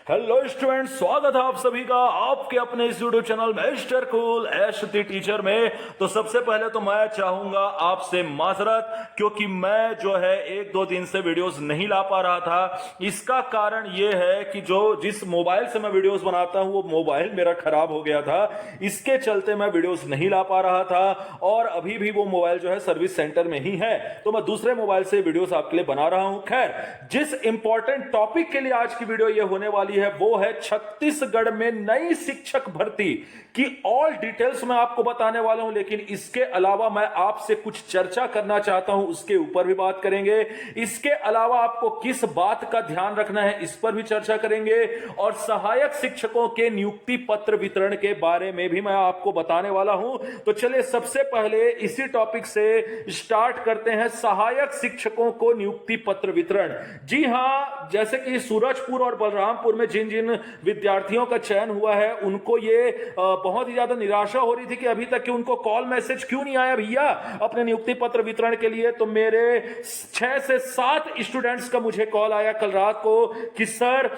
Hello student, स्वागत है आप सभी का आपके अपने इस यूट्यूब चैनल मिस्टर कूल एशटी टीचर में। तो सबसे पहले तो मैं चाहूंगा आपसे माजरत, क्योंकि मैं जो है एक दो दिन से वीडियोस नहीं ला पा रहा था। इसका कारण यह है कि जिस मोबाइल से मैं वीडियोस बनाता हूं वो मोबाइल मेरा खराब हो गया था, इसके चलते मैं वीडियोस नहीं ला पा रहा था। और अभी भी वो मोबाइल जो है सर्विस सेंटर में ही है, तो मैं दूसरे मोबाइल से वीडियोस आपके लिए बना रहा हूं। खैर, जिस इंपॉर्टेंट टॉपिक के लिए आज की वीडियो ये होने वाली है वो है छत्तीसगढ़ में नई शिक्षक भर्ती की ऑल डिटेल्स मैं आपको बताने वाला हूं। लेकिन इसके अलावा मैं आपसे कुछ चर्चा करना चाहता हूं, उसके ऊपर भी बात करेंगे। इसके अलावा आपको किस बात का ध्यान रखना है इस पर भी चर्चा करेंगे, और सहायक शिक्षकों के नियुक्ति पत्र वितरण के बारे में भी मैं आपको बताने वाला हूं। तो चलिए सबसे पहले इसी टॉपिक से स्टार्ट करते हैं, सहायक शिक्षकों को नियुक्ति पत्र वितरण। जी हां, जैसे कि सूरजपुर और बलरामपुर में जिन जिन विद्यार्थियों का चयन हुआ है उनको ये बहुत ही ज्यादा निराशा हो रही थी कि अभी तक कि उनको कॉल मैसेज क्यों नहीं आया भैया अपने नियुक्ति पत्र वितरण के लिए। तो मेरे 6 से 7 स्टूडेंट्स का मुझे कॉल आया कल रात को कि सर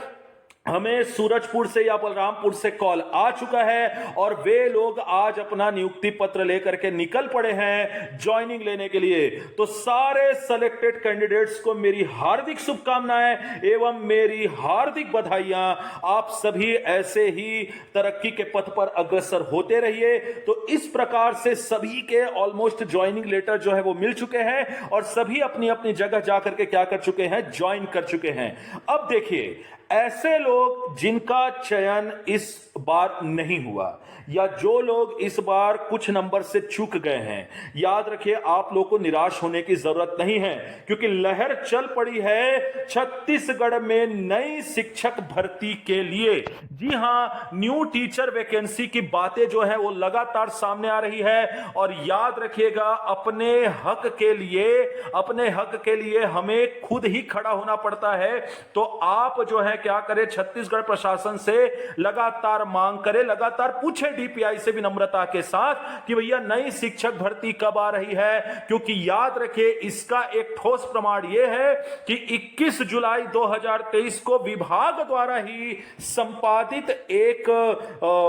हमें सूरजपुर से या बलरामपुर से कॉल आ चुका है और वे लोग आज अपना नियुक्ति पत्र लेकर के निकल पड़े हैं ज्वाइनिंग लेने के लिए। तो सारे सेलेक्टेड कैंडिडेट्स को मेरी हार्दिक शुभकामनाएं एवं मेरी हार्दिक बधाइयां। आप सभी ऐसे ही तरक्की के पथ पर अग्रसर होते रहिए। तो इस प्रकार से सभी के ऑलमोस्ट ज्वाइनिंग लेटर जो है वो मिल चुके हैं और सभी अपनी अपनी जगह जाकर के क्या कर चुके हैं, ज्वाइन कर चुके हैं। अब देखिए, ऐसे लोग जिनका चयन इस बार नहीं हुआ या जो लोग इस बार कुछ नंबर से चूक गए हैं, याद रखिए आप लोग को निराश होने की जरूरत नहीं है, क्योंकि लहर चल पड़ी है छत्तीसगढ़ में नई शिक्षक भर्ती के लिए। जी हां, न्यू टीचर वैकेंसी की बातें जो है वो लगातार सामने आ रही है। और याद रखिएगा, अपने हक के लिए हमें खुद ही खड़ा होना पड़ता है। तो आप जो है क्या करें, छत्तीसगढ़ प्रशासन से लगातार मांग करें, लगातार पूछे डीपीआई से भी नम्रता के साथ कि भैया नई शिक्षक भर्ती कब आ रही है। क्योंकि याद रखिए, इसका एक ठोस प्रमाण यह है कि 21 जुलाई 2023 को विभाग द्वारा ही संपादित एक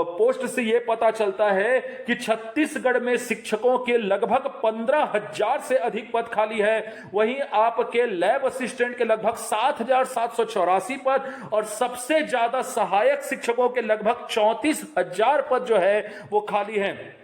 पोस्ट से यह पता चलता है कि छत्तीसगढ़ में शिक्षकों के लगभग 15,000 से अधिक पद खाली है। वहीं आपके लैब असिस्टेंट के लगभग 7,784 पद और सबसे ज्यादा सहायक शिक्षकों के लगभग 34,000 पद जो है वो खाली हैं।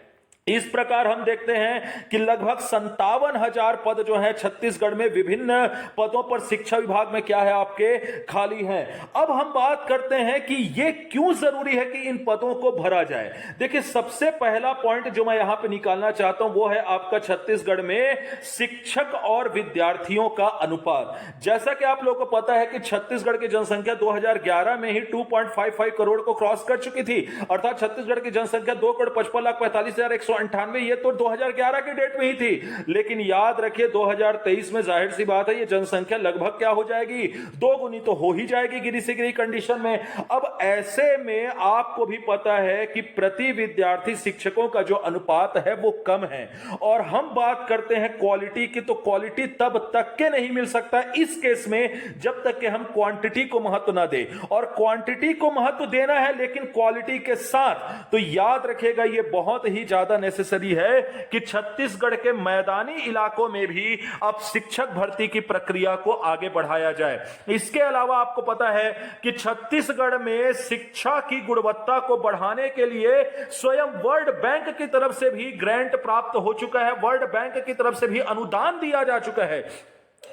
इस प्रकार हम देखते हैं कि लगभग 57,000 पद जो है छत्तीसगढ़ में विभिन्न पदों पर शिक्षा विभाग में क्या है आपके खाली हैं। अब हम बात करते हैं कि यह क्यों जरूरी है कि इन पदों को भरा जाए। देखिए, सबसे पहला पॉइंट जो मैं यहां पे निकालना चाहता हूं वो है आपका छत्तीसगढ़ में शिक्षक और विद्यार्थियों का अनुपात। जैसा कि आप लोगों को पता है कि छत्तीसगढ़ की जनसंख्या 2011 में ही 2.55 करोड़ को क्रॉस कर चुकी थी, अर्थात छत्तीसगढ़ की जनसंख्या 2,55,45,198, ये तो 2011 की डेट में ही थी। लेकिन याद रखिए 2023 में जाहिर सी बात है ये जनसंख्या लगभग क्या हो जाएगी, दोगुनी तो हो ही जाएगी गिरी से गिरी कंडीशन में। अब ऐसे में आपको भी पता है कि प्रति विद्यार्थी शिक्षकों का जो अनुपात है वो कम है। और हम बात करते हैं क्वालिटी की, तो क्वालिटी तब तक के नहीं मिल सकता इस केस में जब तक कि हम क्वांटिटी को महत्व ना दें। और क्वांटिटी को महत्व देना है लेकिन क्वालिटी के साथ। तो याद रखिएगा ये बहुत ही ज्यादा नेसेसरी है कि छत्तीसगढ़ के मैदानी इलाकों में भी अब शिक्षक भर्ती की प्रक्रिया को आगे बढ़ाया जाए। इसके अलावा आपको पता है कि छत्तीसगढ़ में शिक्षा की गुणवत्ता को बढ़ाने के लिए स्वयं वर्ल्ड बैंक की तरफ से भी ग्रांट प्राप्त हो चुका है, वर्ल्ड बैंक की तरफ से भी अनुदान दिया जा चुका है।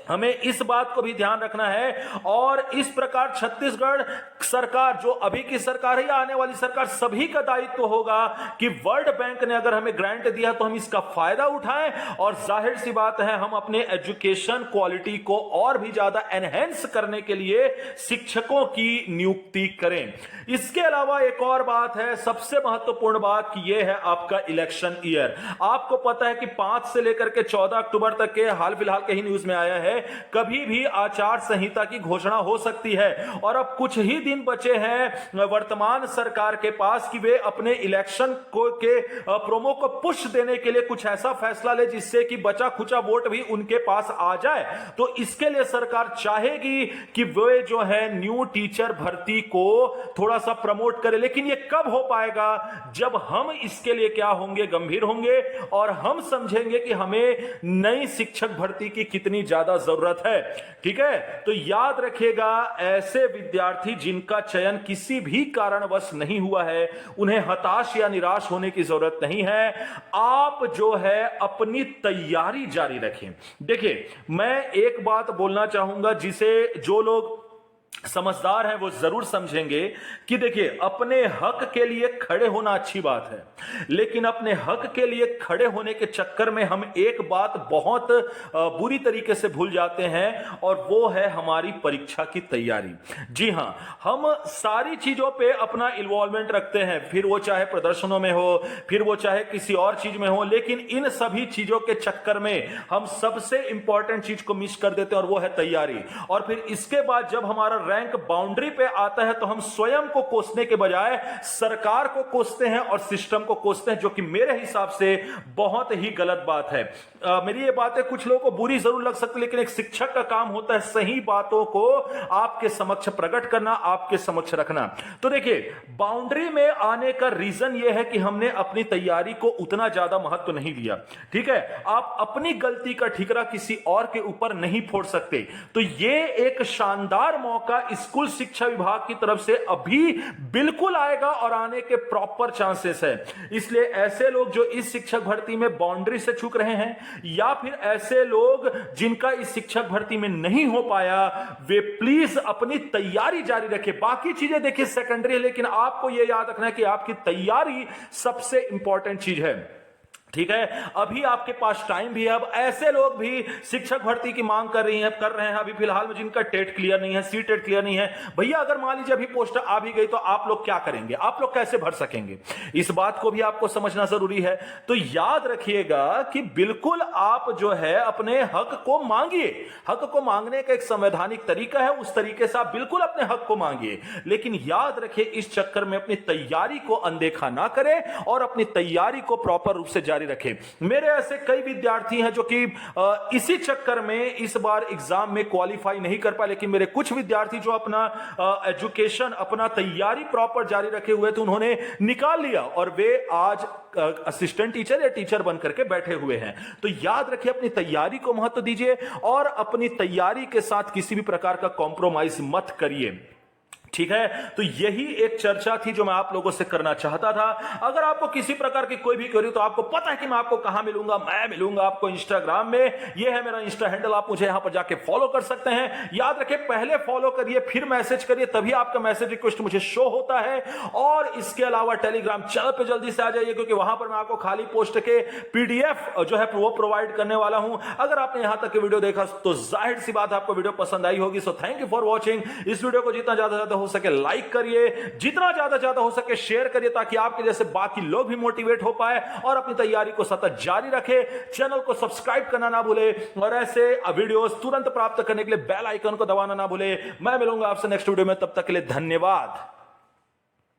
हमें इस बात को भी ध्यान रखना है। और इस प्रकार छत्तीसगढ़ सरकार, जो अभी की सरकार है या आने वाली सरकार, सभी का दायित्व होगा कि वर्ल्ड बैंक ने अगर हमें ग्रांट दिया तो हम इसका फायदा उठाएं और जाहिर सी बात है हम अपने एजुकेशन क्वालिटी को और भी ज्यादा एनहेंस करने के लिए शिक्षकों की नियुक्ति करें। इसके अलावा एक और बात है, सबसे महत्वपूर्ण बात कि यह है आपका इलेक्शन ईयर। आपको पता है कि 5 से लेकर के 14 अक्टूबर तक के हाल फिलहाल के ही न्यूज में आया है कभी भी आचार संहिता की घोषणा हो सकती है। और अब कुछ ही दिन बचे हैं वर्तमान सरकार के पास कि वे अपने इलेक्शन को के प्रोमो को पुश देने के लिए कुछ ऐसा फैसला ले जिससे कि बचा खुचा वोट भी उनके पास आ जाए। तो इसके लिए सरकार चाहेगी कि वे जो है न्यू टीचर भर्ती को थोड़ा सा प्रमोट करे, लेकिन ये कब हो पाएगा? जब हम इसके लिए क्या होंगे, गंभीर होंगे और हम समझेंगे कि हमें नई शिक्षक भर्ती की कितनी ज्यादा जरूरत है। ठीक है, तो याद रखिएगा, ऐसे विद्यार्थी जिनका चयन किसी भी कारणवश नहीं हुआ है, उन्हें हताश या निराश होने की जरूरत नहीं है। आप जो है अपनी तैयारी जारी रखें। देखिए, मैं एक बात बोलना चाहूंगा जिसे जो लोग समझदार है वो जरूर समझेंगे कि देखिए, अपने हक के लिए खड़े होना अच्छी बात है, लेकिन अपने हक के लिए खड़े होने के चक्कर में हम एक बात बहुत बुरी तरीके से भूल जाते हैं, और वो है हमारी परीक्षा की तैयारी। जी हां, हम सारी चीजों पे अपना इन्वॉल्वमेंट रखते हैं, फिर वो चाहे प्रदर्शनों में हो, फिर वो चाहे किसी और चीज में हो, लेकिन इन सभी चीजों के चक्कर में हम सबसे इंपॉर्टेंट चीज को मिस कर देते हैं, और वो है तैयारी। और फिर इसके बाद जब हमारा रैंक बाउंड्री पे आता है तो हम स्वयं को कोसने के बजाय सरकार को कोसते हैं और सिस्टम को कोसते हैं, जो कि मेरे हिसाब से बहुत ही गलत बात है। मेरी ये बातें कुछ लोगों को बुरी जरूर लग सकती, लेकिन एक शिक्षक का काम होता है सही बातों को आपके समक्ष प्रकट करना, आपके समक्ष रखना। तो देखिए, बाउंड्री में आने का रीजन यह है कि हमने अपनी तैयारी को उतना ज्यादा महत्व नहीं दिया। ठीक है, आप अपनी गलती का ठिकरा किसी और के ऊपर नहीं फोड़ सकते। तो ये एक शानदार मौका स्कूल शिक्षा विभाग की तरफ से अभी बिल्कुल आएगा और आने के प्रॉपर चांसेस है। इसलिए ऐसे लोग जो इस शिक्षक भर्ती में बाउंड्री से चूक रहे हैं, या फिर ऐसे लोग जिनका इस शिक्षक भर्ती में नहीं हो पाया, वे प्लीज अपनी तैयारी जारी रखें। बाकी चीजें देखिए सेकेंडरी है, लेकिन आपको यह याद रखना है कि आपकी तैयारी सबसे इंपॉर्टेंट चीज है। ठीक है, अभी आपके पास टाइम भी है। अब ऐसे लोग भी शिक्षक भर्ती की मांग कर रहे हैं अभी फिलहाल में, जिनका टेट क्लियर नहीं है, सी टेट क्लियर नहीं है। भैया, अगर मान लीजिए अभी पोस्ट आ भी गई तो आप लोग क्या करेंगे? आप लोग कैसे भर सकेंगे? इस बात को भी आपको समझना जरूरी है। तो याद रखिएगा कि बिल्कुल आप जो है अपने हक को मांगिए। हक को मांगने का एक संवैधानिक तरीका है, उस तरीके से आप बिल्कुल अपने हक को मांगिए, लेकिन याद रखिए इस चक्कर में अपनी तैयारी को अनदेखा ना करें और अपनी तैयारी को प्रॉपर रूप से जारी रखें। मेरे ऐसे कई विद्यार्थी हैं जो कि इसी चक्कर में इस बार एग्जाम में क्वालिफाई नहीं कर पाए, लेकिन मेरे कुछ विद्यार्थी जो अपना एजुकेशन, अपना तैयारी प्रॉपर जारी रखे हुए थे, उन्होंने निकाल लिया और वे आज असिस्टेंट टीचर या टीचर बनकर के बैठे हुए हैं। तो याद रखिए, अपनी तैयारी को महत्व दीजिए और अपनी तैयारी के साथ किसी भी प्रकार का कॉम्प्रोमाइज मत करिए। ठीक है, तो यही एक चर्चा थी जो मैं आप लोगों से करना चाहता था। अगर आपको किसी प्रकार की कोई भी क्वेरी, तो आपको पता है कि मैं आपको कहां मिलूंगा। मैं मिलूंगा आपको इंस्टाग्राम में, यह है मेरा इंस्टा हैंडल, आप मुझे यहां पर जाके फॉलो कर सकते हैं। याद रखिए, पहले फॉलो करिए फिर मैसेज करिए, तभी आपका मैसेज रिक्वेस्ट मुझे शो होता है। और इसके अलावा टेलीग्राम चैनल पे जल्दी से आ जाइए, क्योंकि वहां पर मैं आपको खाली पोस्ट के पीडीएफ जो है वो प्रोवाइड करने वाला हूं। अगर आपने यहां तक की वीडियो देखा तो जाहिर सी बात आपको वीडियो पसंद आई होगी। So thank you for watching. इस वीडियो को जितना ज्यादा हो सके लाइक करिए, जितना ज्यादा हो सके शेयर करिए, ताकि आपके जैसे बाकी लोग भी मोटिवेट हो पाए और अपनी तैयारी को सतत जारी रखे। चैनल को सब्सक्राइब करना ना भूले और ऐसे वीडियोस तुरंत प्राप्त करने के लिए बेल आइकन को दबाना ना भूले। मैं मिलूंगा आपसे नेक्स्ट वीडियो में, तब तक के लिए धन्यवाद।